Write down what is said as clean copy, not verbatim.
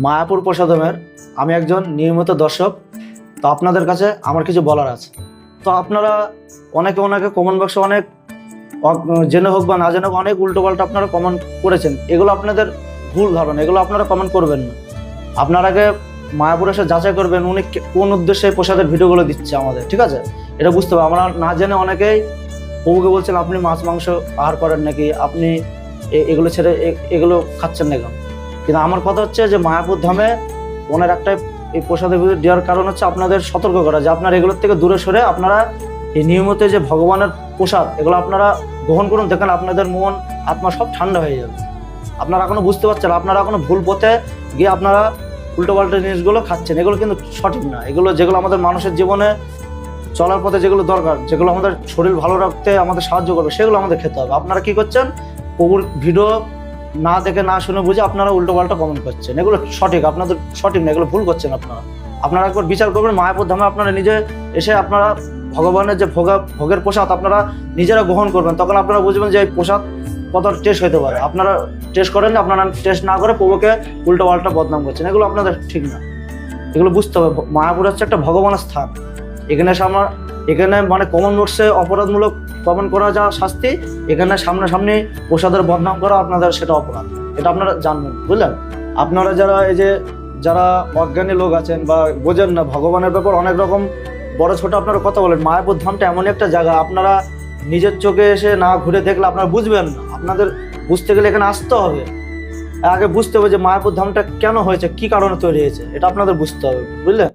মায়াপুর প্রসাদমের আমি একজন নিয়মিত দর্শক। তো আপনাদের কাছে আমার কিছু বলার আছে। তো আপনারা অনেকে কমেন্ট বক্সে অনেক জেনে হোক বা না জেনে হোক অনেক উল্টোপাল্টা আপনারা কমেন্ট করেছেন। এগুলো আপনাদের ভুল ধারণা, এগুলো আপনারা কমেন্ট করবেন না। আপনার আগে মায়াপুর এসে যাচাই করবেন উনি কোন উদ্দেশ্যে এই প্রসাদের ভিডিওগুলো দিচ্ছে আমাদের, ঠিক আছে? এটা বুঝতে হবে। আমরা না জেনে অনেকেই প্রভুকে বলছেন আপনি মাছ মাংস আহার করেন নাকি, আপনি এগুলো ছেড়ে এগুলো খাচ্ছেন না কেন? কিন্তু আমার কথা হচ্ছে যে মায়াপুর ধামে ওনার একটা এই প্রসাদের ভিডিও দেওয়ার কারণ হচ্ছে আপনাদের সতর্ক করা, যে আপনারা এগুলোর থেকে দূরে সরে আপনারা এই নিয়মিত যে ভগবানের প্রসাদ এগুলো আপনারা গ্রহণ করুন। দেখেন আপনাদের মন আত্মা সব ঠান্ডা হয়ে যাবে। আপনারা এখনো বুঝতে পারছেন, আপনারা এখনো ভুল পথে গিয়ে আপনারা উল্টোপাল্টা জিনিসগুলো খাচ্ছেন। এগুলো কিন্তু সঠিক না। এগুলো যেগুলো আমাদের মানুষের জীবনে চলার পথে যেগুলো দরকার, যেগুলো আমাদের শরীর ভালো রাখতে আমাদের সাহায্য করবে, সেগুলো আমাদের খেতে হবে। আপনারা কি করছেন? প্রভুর ভিডিও না দেখে না শুনে বুঝে আপনারা উল্টোপাল্টা কমেন্ট করছেন। এগুলো সঠিক, আপনাদের সঠিক না, এগুলো ভুল করছেন আপনারা একবার বিচার করবেন। মায়াপুর ধামে আপনারা নিজে এসে আপনারা ভগবানের যে ভোগের প্রসাদ আপনারা নিজেরা গ্রহণ করবেন, তখন আপনারা বুঝবেন যে এই প্রসাদ কত টেস্ট হতে পারে। আপনারা টেস্ট করেন না, আপনারা টেস্ট না করে প্রভুকে উল্টোপাল্টা বদনাম করছেন। এগুলো আপনাদের ঠিক না, এগুলো বুঝতে হবে। মায়াপুর হচ্ছে একটা ভগবানের স্থান। এখানে মানে কমন বক্সে অপরাধমূলক কমেন্ট করা যা শাস্তি, এখানে সামনাসামনি প্রসাদের বদনাম করা আপনাদের সেটা অপরাধ। এটা আপনারা জানবেন, বুঝলেন? আপনারা যারা অজ্ঞানী লোক আছেন বা বোঝেন না ভগবানের ব্যাপার, অনেক রকম বড় ছোট আপনারা কথা বলেন। মায়াপুর ধামটা এমন একটা জায়গা, আপনারা নিজের চোখে এসে না ঘুরে দেখলে আপনারা বুঝবেন না। আপনাদের বুঝতে গেলে এখানে আসতে হবে, আগে বুঝতে হবে যে মায়াপুর ধামটা কেন হয়েছে, কি কারণে তৈরি হয়েছে, এটা আপনাদের বুঝতে হবে, বুঝলেন?